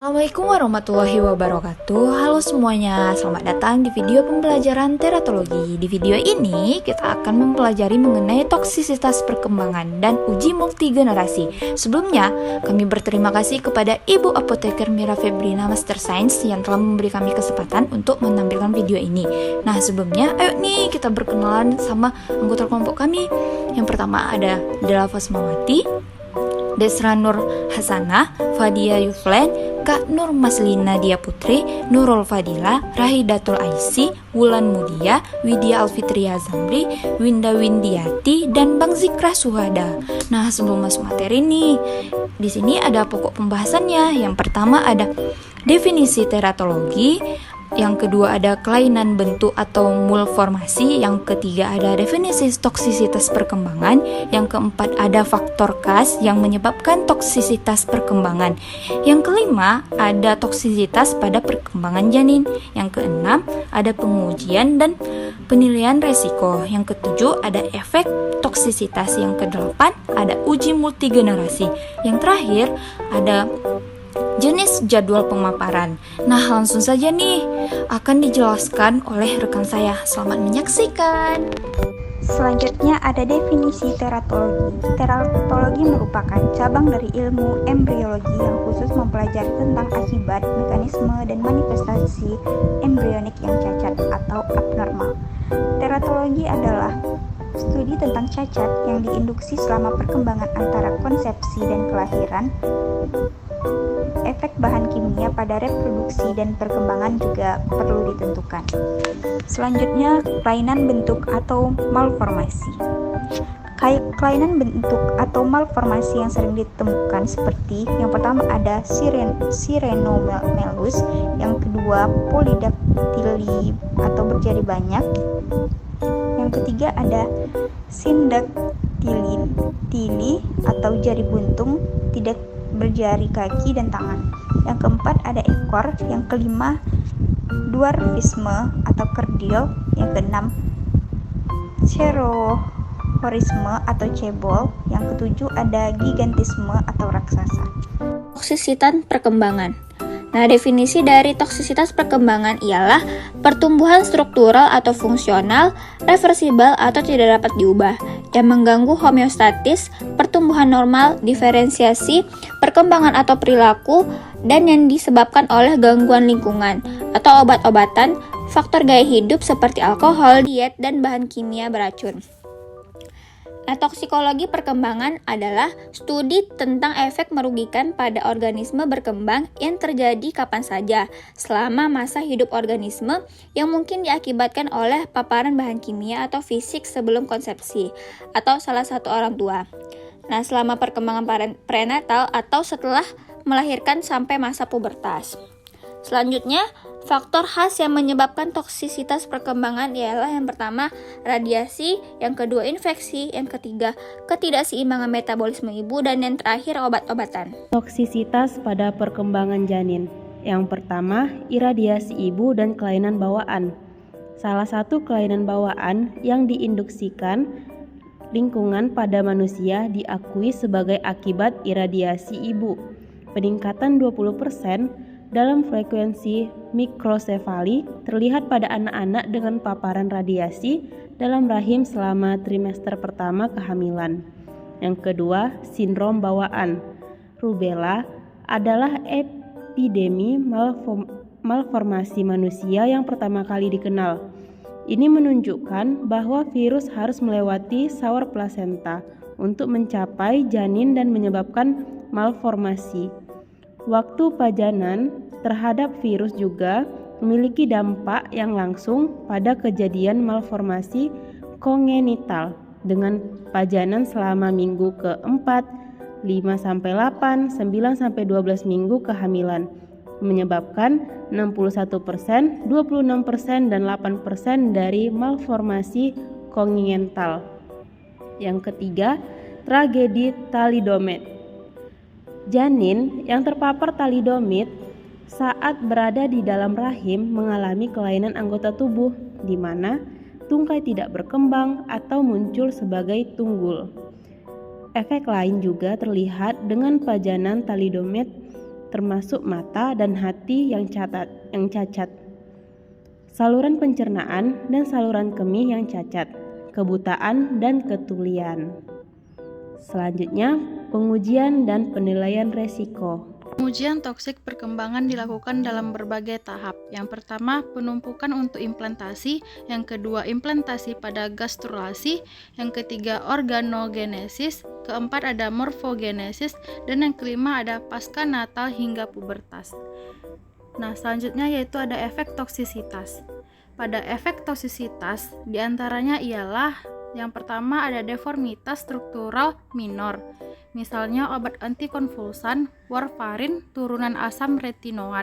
Assalamualaikum warahmatullahi wabarakatuh. Halo semuanya, selamat datang di video pembelajaran teratologi. Di video ini kita akan mempelajari mengenai toksisitas perkembangan dan uji multigenerasi. Sebelumnya, kami berterima kasih kepada Ibu Apoteker Mira Febrina Master Science yang telah memberi kami kesempatan untuk menampilkan video ini. Nah, sebelumnya ayo nih kita berkenalan sama anggota kelompok kami. Yang pertama ada Dela Fasmawati, Desra Nur Hasanah, Fadia Yuflen, Kak Nur Maslina Dia Putri, Nurul Fadila, Rahidatul Aisi, Wulan Mudia, Widya Alfitria Zamri, Winda Windiati, dan Bang Zikra Suhada. Nah, sebelum masuk materi nih, di sini ada pokok pembahasannya. Yang pertama ada definisi teratologi, yang kedua ada kelainan bentuk atau malformasi, yang ketiga ada definisi toksisitas perkembangan, yang keempat ada faktor khas yang menyebabkan toksisitas perkembangan, yang kelima ada toksisitas pada perkembangan janin, yang keenam ada pengujian dan penilaian resiko, yang ketujuh ada efek toksisitas, yang kedelapan ada uji multigenerasi, yang terakhir ada jenis jadwal pemaparan. Nah, langsung saja nih akan dijelaskan oleh rekan saya. Selamat menyaksikan. Selanjutnya ada definisi teratologi. Teratologi merupakan cabang dari ilmu embriologi yang khusus mempelajari tentang akibat, mekanisme, dan manifestasi embrionik yang cacat atau abnormal. Teratologi adalah studi tentang cacat yang diinduksi selama perkembangan antara konsepsi dan kelahiran. Efek bahan kimia pada reproduksi dan perkembangan juga perlu ditentukan. Selanjutnya, kelainan bentuk atau malformasi. Kelainan bentuk atau malformasi yang sering ditemukan seperti yang pertama ada Sirenomelus, yang kedua polydactyly atau berjari banyak, yang ketiga ada Syndactyly atau jari buntung tidak berjari kaki dan tangan, yang keempat ada ekor, yang kelima dwarfisme atau kerdil, yang keenam cerohorisme atau cebol, yang ketujuh ada gigantisme atau raksasa. Toksisitas perkembangan. Nah, definisi dari toksisitas perkembangan ialah pertumbuhan struktural atau fungsional, reversibel atau tidak dapat diubah, yang mengganggu homeostatis, pertumbuhan normal, diferensiasi, perkembangan atau perilaku, dan yang disebabkan oleh gangguan lingkungan atau obat-obatan, faktor gaya hidup seperti alkohol, diet, dan bahan kimia beracun. Nah, toksikologi perkembangan adalah studi tentang efek merugikan pada organisme berkembang yang terjadi kapan saja selama masa hidup organisme yang mungkin diakibatkan oleh paparan bahan kimia atau fisik sebelum konsepsi atau salah satu orang tua. Nah, selama perkembangan prenatal atau setelah melahirkan sampai masa pubertas. Selanjutnya, faktor khas yang menyebabkan toksisitas perkembangan ialah yang pertama radiasi, yang kedua infeksi, yang ketiga ketidakseimbangan metabolisme ibu, dan yang terakhir obat-obatan. Toksisitas pada perkembangan janin. Yang pertama, iradiasi ibu dan kelainan bawaan. Salah satu kelainan bawaan yang diinduksikan lingkungan pada manusia diakui sebagai akibat iradiasi ibu. Peningkatan 20% dalam frekuensi mikrosefali terlihat pada anak-anak dengan paparan radiasi dalam rahim selama trimester pertama kehamilan. Yang kedua, sindrom bawaan. Rubella adalah epidemi malformasi manusia yang pertama kali dikenal. Ini menunjukkan bahwa virus harus melewati sawar plasenta untuk mencapai janin dan menyebabkan malformasi. Waktu pajanan terhadap virus juga memiliki dampak yang langsung pada kejadian malformasi kongenital dengan pajanan selama minggu ke-4, 5-8, 9-12 minggu kehamilan, menyebabkan 61%, 26%, dan 8% dari malformasi kongenital. Yang ketiga, tragedi thalidomid. Janin yang terpapar thalidomid saat berada di dalam rahim mengalami kelainan anggota tubuh, di mana tungkai tidak berkembang atau muncul sebagai tunggul. Efek lain juga terlihat dengan pajanan thalidomid termasuk mata dan hati yang cacat, saluran pencernaan dan saluran kemih yang cacat, kebutaan dan ketulian. Selanjutnya, pengujian dan penilaian resiko. Pengujian toksik perkembangan dilakukan dalam berbagai tahap. Yang pertama, penumpukan untuk implantasi. Yang kedua, implantasi pada gastrulasi. Yang ketiga, organogenesis. Keempat, ada morfogenesis. Dan yang kelima, ada pasca natal hingga pubertas. Nah, selanjutnya yaitu ada efek toksisitas. Pada efek toksisitas, diantaranya ialah yang pertama ada deformitas struktural minor. Misalnya obat antikonvulsan, warfarin, turunan asam retinoat.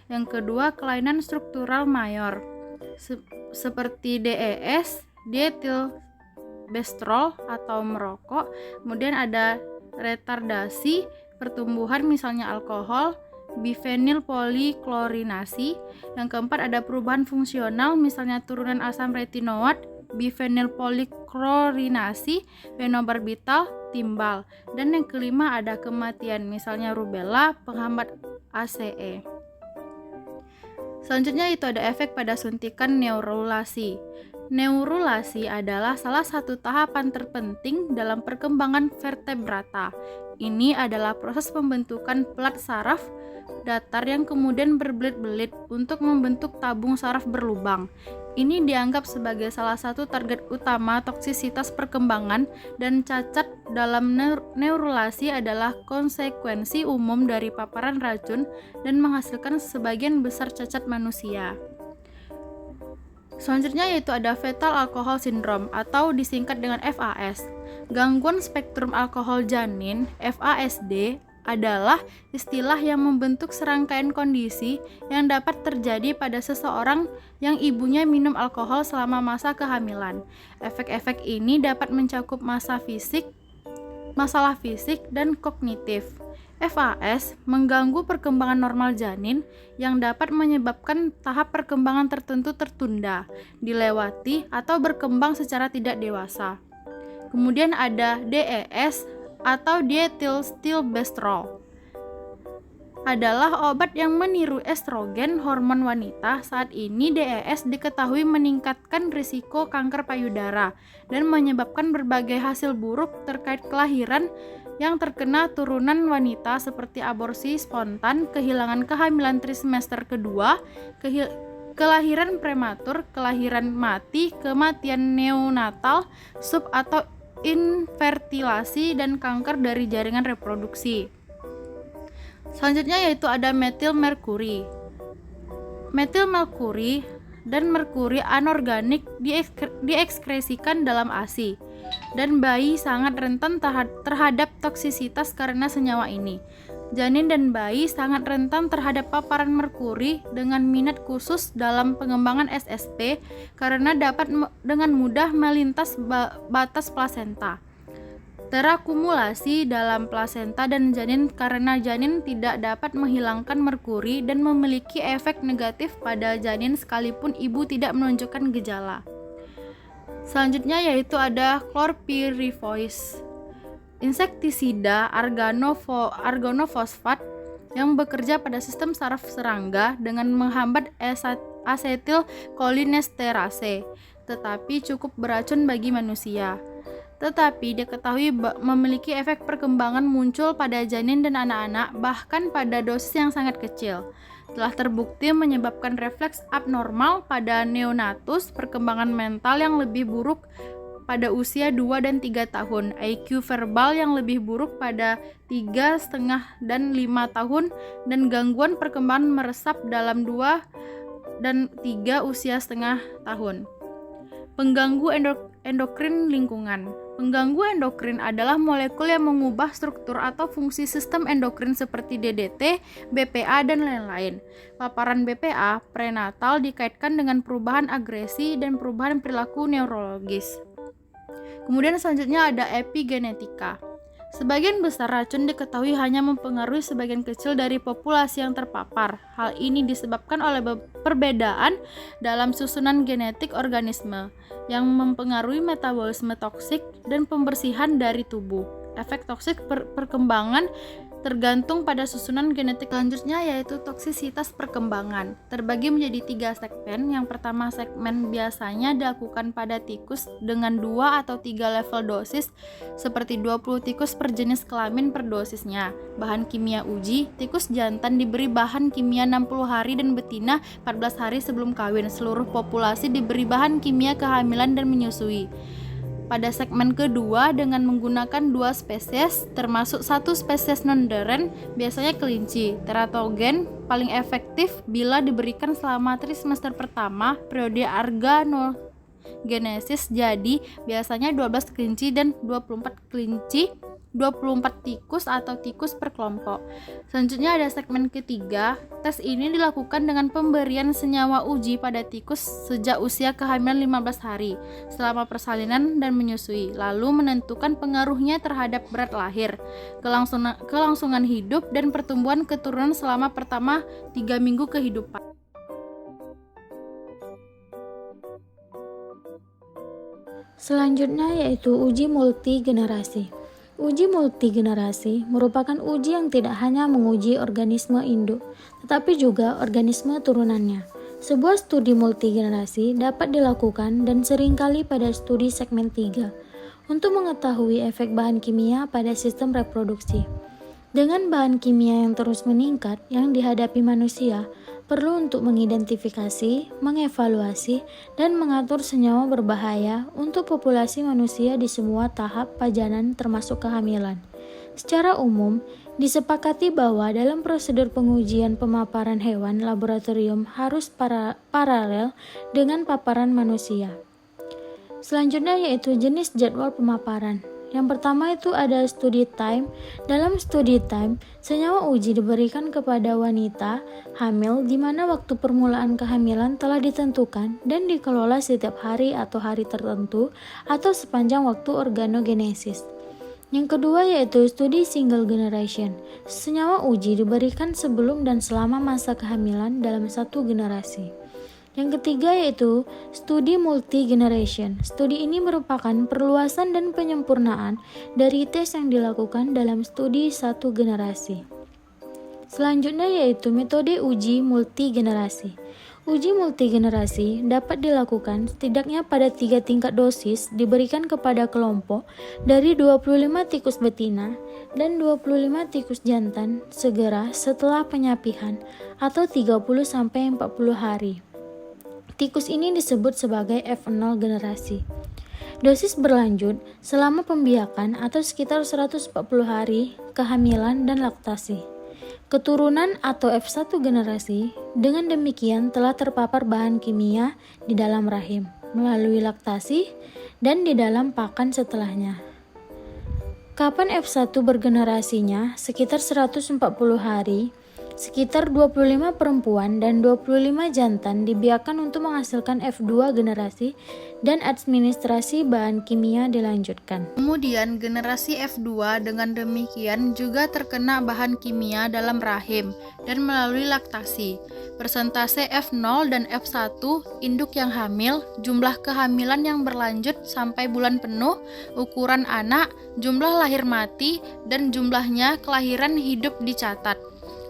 Yang kedua, kelainan struktural mayor, seperti DES, dietilbestrol atau merokok. Kemudian ada retardasi pertumbuhan, misalnya alkohol, bifenyl poliklorinasi. Yang keempat ada perubahan fungsional, misalnya turunan asam retinoat, bifenyl poliklorinasi, fenobarbital, timbal. Dan yang kelima ada kematian, misalnya rubella, penghambat ACE. Selanjutnya itu ada efek pada suntikan neurulasi. Neurulasi adalah salah satu tahapan terpenting dalam perkembangan vertebrata. Ini adalah proses pembentukan pelat saraf datar yang kemudian berbelit-belit untuk membentuk tabung saraf berlubang. Ini dianggap sebagai salah satu target utama toksisitas perkembangan, dan cacat dalam neurulasi adalah konsekuensi umum dari paparan racun dan menghasilkan sebagian besar cacat manusia. Selanjutnya yaitu ada fetal alcohol syndrome atau disingkat dengan FAS. Gangguan spektrum alkohol janin (FASD) adalah istilah yang membentuk serangkaian kondisi yang dapat terjadi pada seseorang yang ibunya minum alkohol selama masa kehamilan. Efek-efek ini dapat mencakup masalah fisik dan kognitif. FAS mengganggu perkembangan normal janin yang dapat menyebabkan tahap perkembangan tertentu tertunda, dilewati, atau berkembang secara tidak dewasa. Kemudian ada DES atau dietilbestrol, adalah obat yang meniru estrogen, hormon wanita. Saat ini DES diketahui meningkatkan risiko kanker payudara dan menyebabkan berbagai hasil buruk terkait kelahiran yang terkena turunan wanita, seperti aborsi spontan, kehilangan kehamilan trimester kedua, kelahiran prematur, kelahiran mati, kematian neonatal, sub atau infertilasi, dan kanker dari jaringan reproduksi. Selanjutnya yaitu ada metil merkuri. Metil merkuri dan merkuri anorganik diekskresikan dalam ASI, dan bayi sangat rentan terhadap toksisitas karena senyawa ini. Janin dan bayi sangat rentan terhadap paparan merkuri dengan minat khusus dalam pengembangan SSP karena dapat dengan mudah melintas batas plasenta. Terakumulasi dalam plasenta dan janin karena janin tidak dapat menghilangkan merkuri dan memiliki efek negatif pada janin sekalipun ibu tidak menunjukkan gejala. Selanjutnya yaitu ada chlorpyrifos, insektisida argonofosfat yang bekerja pada sistem saraf serangga dengan menghambat asetilkolinesterase, tetapi cukup beracun bagi manusia. Tetapi diketahui memiliki efek perkembangan muncul pada janin dan anak-anak, bahkan pada dosis yang sangat kecil. Telah terbukti menyebabkan refleks abnormal pada neonatus, perkembangan mental yang lebih buruk pada usia 2 dan 3 tahun, IQ verbal yang lebih buruk pada 3,5 dan 5 tahun, dan gangguan perkembangan meresap dalam 2 dan 3 usia setengah tahun. Pengganggu endokrin lingkungan. Pengganggu endokrin adalah molekul yang mengubah struktur atau fungsi sistem endokrin seperti DDT, BPA, dan lain-lain. Paparan BPA prenatal dikaitkan dengan perubahan agresi dan perubahan perilaku neurologis. Kemudian selanjutnya ada epigenetika. Sebagian besar racun diketahui hanya mempengaruhi sebagian kecil dari populasi yang terpapar. Hal ini disebabkan oleh perbedaan dalam susunan genetik organisme yang mempengaruhi metabolisme toksik dan pembersihan dari tubuh. Efek toksik perkembangan tergantung pada susunan genetik. Selanjutnya yaitu toksisitas perkembangan. Terbagi menjadi 3 segmen. Yang pertama, segmen biasanya dilakukan pada tikus dengan 2 atau 3 level dosis seperti 20 tikus per jenis kelamin per dosisnya. Bahan kimia uji, tikus jantan diberi bahan kimia 60 hari dan betina 14 hari sebelum kawin. Seluruh populasi diberi bahan kimia kehamilan dan menyusui. Pada segmen kedua dengan menggunakan 2 spesies termasuk 1 spesies non-deren, biasanya kelinci. Teratogen paling efektif bila diberikan selama trimester pertama periode organogenesis, jadi biasanya 12 kelinci dan 24 tikus atau tikus per kelompok. Selanjutnya ada segmen ketiga. Tes ini dilakukan dengan pemberian senyawa uji pada tikus sejak usia kehamilan 15 hari selama persalinan dan menyusui, lalu menentukan pengaruhnya terhadap berat lahir, kelangsungan hidup dan pertumbuhan keturunan selama pertama 3 minggu kehidupan. Selanjutnya yaitu uji multigenerasi. Uji multigenerasi merupakan uji yang tidak hanya menguji organisme induk, tetapi juga organisme turunannya. Sebuah studi multigenerasi dapat dilakukan dan seringkali pada studi segmen 3 untuk mengetahui efek bahan kimia pada sistem reproduksi. Dengan bahan kimia yang terus meningkat yang dihadapi manusia, perlu untuk mengidentifikasi, mengevaluasi, dan mengatur senyawa berbahaya untuk populasi manusia di semua tahap pajanan termasuk kehamilan. Secara umum, disepakati bahwa dalam prosedur pengujian pemaparan hewan laboratorium harus paralel dengan paparan manusia. Selanjutnya yaitu jenis jadwal pemaparan. Yang pertama itu ada study time. Dalam study time, senyawa uji diberikan kepada wanita hamil di mana waktu permulaan kehamilan telah ditentukan dan dikelola setiap hari atau hari tertentu atau sepanjang waktu organogenesis. Yang kedua yaitu studi single generation. Senyawa uji diberikan sebelum dan selama masa kehamilan dalam satu generasi. Yang ketiga yaitu studi multi-generation. Studi ini merupakan perluasan dan penyempurnaan dari tes yang dilakukan dalam studi satu generasi. Selanjutnya yaitu metode uji multi-generasi. Uji multi-generasi dapat dilakukan setidaknya pada 3 tingkat dosis diberikan kepada kelompok dari 25 tikus betina dan 25 tikus jantan segera setelah penyapihan atau 30-40 hari. Tikus ini disebut sebagai F0 generasi. Dosis berlanjut selama pembiakan atau sekitar 140 hari kehamilan dan laktasi. Keturunan atau F1 generasi dengan demikian telah terpapar bahan kimia di dalam rahim, melalui laktasi, dan di dalam pakan setelahnya. Kapan F1 bergenerasinya? Sekitar 140 hari. Sekitar 25 perempuan dan 25 jantan dibiarkan untuk menghasilkan F2 generasi dan administrasi bahan kimia dilanjutkan. Kemudian generasi F2 dengan demikian juga terkena bahan kimia dalam rahim dan melalui laktasi. Persentase F0 dan F1 induk yang hamil, jumlah kehamilan yang berlanjut sampai bulan penuh, ukuran anak, jumlah lahir mati, dan jumlahnya kelahiran hidup dicatat.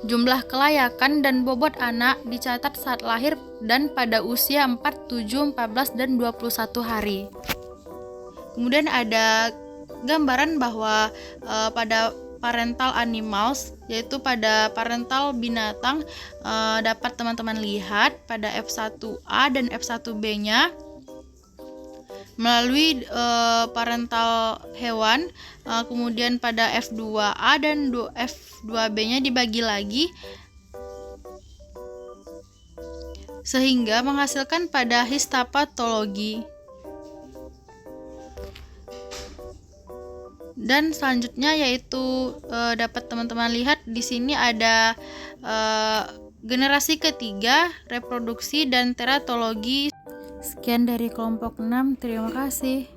Jumlah kelayakan dan bobot anak dicatat saat lahir dan pada usia 4, 7, 14, dan 21 hari. Kemudian ada gambaran bahwa pada parental animals, yaitu pada parental binatang, dapat teman-teman lihat pada F1A dan F1B-nya. Melalui parental hewan, kemudian pada F2A dan F2B-nya dibagi lagi sehingga menghasilkan pada histopatologi. Dan selanjutnya yaitu dapat teman-teman lihat di sini ada generasi ketiga, reproduksi dan teratologi. Sekian dari kelompok 6, terima kasih.